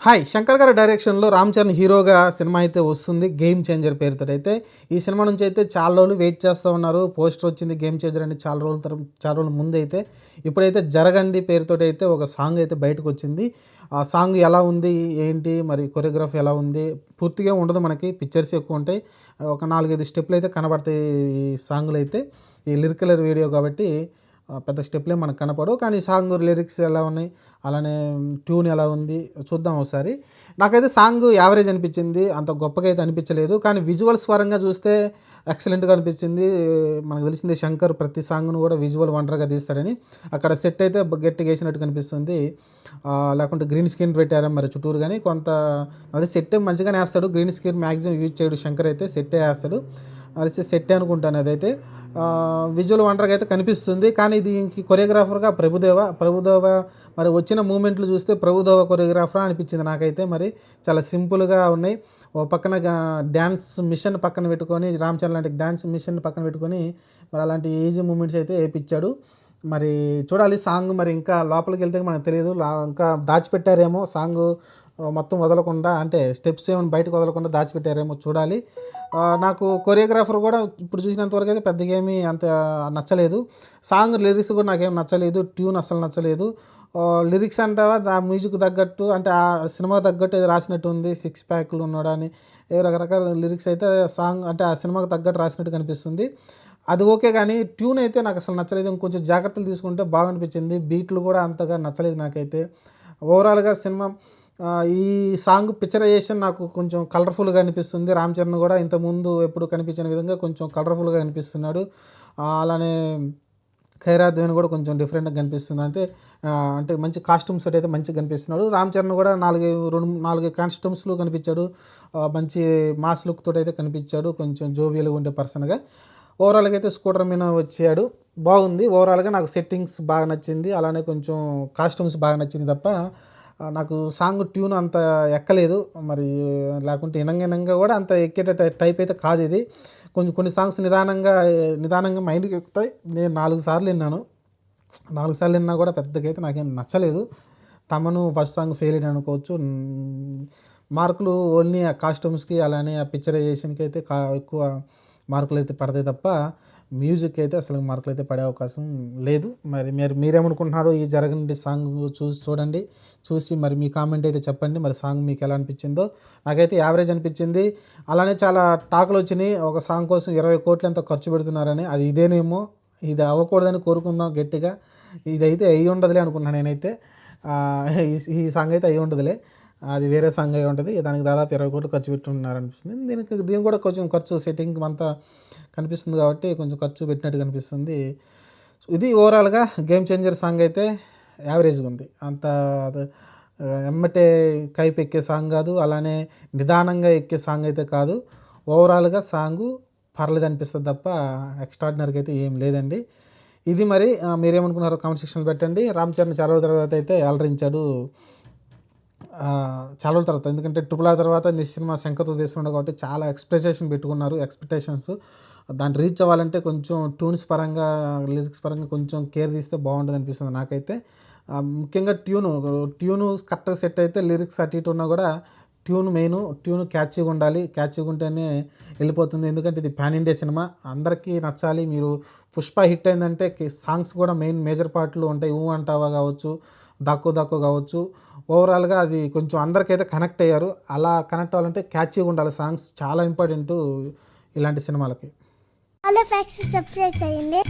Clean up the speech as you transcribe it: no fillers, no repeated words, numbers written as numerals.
Hi Shankar గారి డైరెక్షన్లో రామ్ చరణ్ హీరోగా సినిమా అయితే వస్తుంది గేమ్ చేంజర్ పేరుతో. అయితే ఈ సినిమా నుంచి అయితే చాలా రోజులు వెయిట్ చేస్తూ ఉన్నారు. పోస్టర్ వచ్చింది గేమ్ చేంజర్ అని చాలా రోజుల ముందు అయితే. ఇప్పుడైతే జరగండి పేరుతో అయితే ఒక సాంగ్ అయితే బయటకు వచ్చింది. ఆ సాంగ్ ఎలా ఉంది ఏంటి మరి కొరియోగ్రఫీ ఎలా ఉంది పూర్తిగా ఉండదు, మనకి పిక్చర్స్ ఎక్కువ ఉంటాయి. ఒక 4-5 స్టెప్లు అయితే కనబడతాయి ఈ సాంగ్లో అయితే. ఈ లిరికల్ వీడియో కాబట్టి పెద్ద స్టెప్లే మనకు కనపడవు, కానీ సాంగ్ లిరిక్స్ ఎలా ఉన్నాయి, అలానే ట్యూన్ ఎలా ఉంది చూద్దాం ఒకసారి. నాకైతే సాంగ్ యావరేజ్ అనిపించింది, అంత గొప్పగా అయితే అనిపించలేదు. కానీ విజువల్స్ పరంగా చూస్తే ఎక్సలెంట్గా అనిపించింది. మనకు తెలిసింది శంకర్ ప్రతి సాంగ్ను కూడా విజువల్ వండర్గా తీస్తాడని. అక్కడ సెట్ అయితే గట్టిగా వేసినట్టు కనిపిస్తుంది. లేకుంటే గ్రీన్ స్క్రీన్ పెట్టారా మరి చుట్టూరు, కానీ కొంత అదే సెట్ మంచిగానే వేస్తాడు. గ్రీన్ స్క్రీన్ మ్యాక్సిమం యూజ్ చేయడు శంకర్ అయితే, సెట్టే వేస్తాడు. అది సెట్ అనుకుంటాను అదైతే. విజువల్ వండర్గా అయితే కనిపిస్తుంది. కానీ దీనికి కొరియోగ్రాఫర్గా ప్రభుదేవ మరి వచ్చిన మూమెంట్లు చూస్తే ప్రభుదేవ కొరియోగ్రాఫర్ అనిపించింది నాకైతే. మరి చాలా సింపుల్గా ఉన్నాయి. ఓ పక్కన డ్యాన్స్ మిషన్ పక్కన పెట్టుకొని, రామ్ చరణ్ లాంటి డ్యాన్స్ మిషన్ పక్కన పెట్టుకొని మరి అలాంటి ఈజీ మూమెంట్స్ అయితే వేయించాడు. మరి చూడాలి సాంగ్, మరి ఇంకా లోపలికి వెళ్తే మనకు తెలియదు, ఇంకా దాచిపెట్టారేమో సాంగ్ మొత్తం వదలకుండా, అంటే స్టెప్స్ ఏమైనా బయటకు వదలకుండా దాచిపెట్టారేమో చూడాలి. నాకు కొరియోగ్రాఫర్ కూడా ఇప్పుడు చూసినంతవరకు అయితే పెద్దగా ఏమీ అంత నచ్చలేదు. సాంగ్ లిరిక్స్ కూడా నాకేం నచ్చలేదు, ట్యూన్ అస్సలు నచ్చలేదు. లిరిక్స్ అంటావా ఆ మ్యూజిక్ తగ్గట్టు, అంటే ఆ సినిమా తగ్గట్టు ఏదో రాసినట్టు ఉంది. 6 ప్యాక్లు ఉన్నాడని ఏ రకరకాల లిరిక్స్ అయితే సాంగ్ అంటే ఆ సినిమాకి తగ్గట్టు రాసినట్టు కనిపిస్తుంది. అది ఓకే, కానీ ట్యూన్ అయితే నాకు అసలు నచ్చలేదు. ఇంకొంచెం జాగ్రత్తలు తీసుకుంటే బాగనిపించింది. బీట్లు కూడా అంతగా నచ్చలేదు నాకైతే. ఓవరాల్గా సినిమా ఈ సాంగ్ పిక్చరైజేషన్ నాకు కొంచెం కలర్ఫుల్గా అనిపిస్తుంది. రామ్ చరణ్ కూడా ఇంతకుముందు ఎప్పుడు కనిపించిన విధంగా కొంచెం కలర్ఫుల్గా అనిపిస్తున్నాడు. అలానే ఖైరాద్వేన్ కూడా కొంచెం డిఫరెంట్గా కనిపిస్తుంది. అంటే మంచి కాస్ట్యూమ్స్ అయితే మంచిగా కనిపిస్తున్నాడు. రామ్ చరణ్ కూడా 4 కాస్ట్యూమ్స్లో కనిపించాడు. మంచి మాస్ లుక్ తోటి అయితే కనిపించాడు, కొంచెం జోవియల్గా ఉండే పర్సన్గా. ఓవరాల్గా అయితే స్కూటర్ మీద వచ్చాడు, బాగుంది. ఓవరాల్గా నాకు సెట్టింగ్స్ బాగా నచ్చింది, అలానే కొంచెం కాస్ట్యూమ్స్ బాగా నచ్చింది తప్ప నాకు సాంగ్ ట్యూన్ అంత ఎక్కలేదు. మరి లేకుంటే ఇనంగా కూడా అంత ఎక్కేట టైప్ అయితే కాదు ఇది. కొన్ని సాంగ్స్ నిదానంగా మైండ్కి ఎక్కుతాయి. నేను 4 సార్లు విన్నాను. 4 సార్లు విన్నా కూడా పెద్దగా అయితే నాకేం నచ్చలేదు. తమను ఫస్ట్ సాంగ్ ఫెయిల్ అయ్యాను అనుకోవచ్చు. మార్కులు ఓన్లీ ఆ కాస్ట్యూమ్స్కి అలానే ఆ పిక్చరైజేషన్కి అయితే ఎక్కువ మార్కులు అయితే పడతాయి తప్ప మ్యూజిక్ అయితే అసలు మార్కులు అయితే పడే అవకాశం లేదు. మరి మీరేమనుకుంటున్నారో ఈ జరగండి సాంగ్ చూడండి, చూసి మరి మీ కామెంట్ అయితే చెప్పండి. మరి సాంగ్ మీకు ఎలా అనిపించిందో. నాకైతే యావరేజ్ అనిపించింది. అలానే చాలా టాకులు వచ్చినాయి, ఒక సాంగ్ కోసం 20 కోట్లు ఎంతో ఖర్చు పెడుతున్నారని. అది ఇదేనేమో, ఇది అవ్వకూడదని కోరుకుందాం గట్టిగా. ఇదైతే అయ్యి ఉండదులే అనుకున్నాను నేనైతే. ఈ సాంగ్ అయితే అయ్యి ఉండదులే, అది వేరే సాంగ్ అయి ఉంటుంది. దానికి దాదాపు 20 కోట్లు ఖర్చు పెట్టున్నారనిపిస్తుంది. దీనికి కూడా కొంచెం ఖర్చు సెట్టింగ్ అంతా కనిపిస్తుంది కాబట్టి కొంచెం ఖర్చు పెట్టినట్టు కనిపిస్తుంది. ఇది ఓవరాల్గా గేమ్ చేంజర్ సాంగ్ అయితే యావరేజ్గా ఉంది. అంత ఎమ్మటే కైపు ఎక్కే సాంగ్ కాదు, అలానే నిదానంగా ఎక్కే సాంగ్ అయితే కాదు. ఓవరాల్గా సాంగు పర్లేదు అనిపిస్తుంది తప్ప ఎక్స్ట్రాడినరీగా అయితే ఏం లేదండి. ఇది మరి మీరేమనుకున్నారో కామెంట్ సెక్షన్లో పెట్టండి. రామ్ చరణ్ చాలా రోజుల తర్వాత అయితే అలరించాడు, చాలా రోజుల తర్వాత. ఎందుకంటే RRR తర్వాత సినిమా శంకర్తో తీస్తున్నాడు కాబట్టి చాలా ఎక్స్పెక్టేషన్స్ దాన్ని రీచ్ అవ్వాలంటే కొంచెం ట్యూన్స్ పరంగా, లిరిక్స్ పరంగా కొంచెం కేర్ తీస్తే బాగుంటుంది అనిపిస్తుంది నాకైతే. ముఖ్యంగా ట్యూను కరెక్ట్గా సెట్ అయితే లిరిక్స్ అటు ఇటు ఉన్నా కూడా ట్యూన్ క్యాచీగా ఉండాలి. క్యాచీగా ఉంటేనే వెళ్ళిపోతుంది. ఎందుకంటే ఇది పాన్ ఇండియా సినిమా, అందరికీ నచ్చాలి. మీరు పుష్ప హిట్ అయిందంటే సాంగ్స్ కూడా మేజర్ పార్ట్లు ఉంటాయి. అంటావా కావచ్చు, దాక్కో కావచ్చు. ఓవరాల్గా అది కొంచెం అందరికైతే కనెక్ట్ అయ్యారు. అలా కనెక్ట్ అవ్వాలంటే క్యాచీగా ఉండాలి. సాంగ్స్ చాలా ఇంపార్టెంట్ ఇలాంటి సినిమాలకి. హలో ఫ్యాక్స్ సబ్స్క్రైబ్ చేయండి.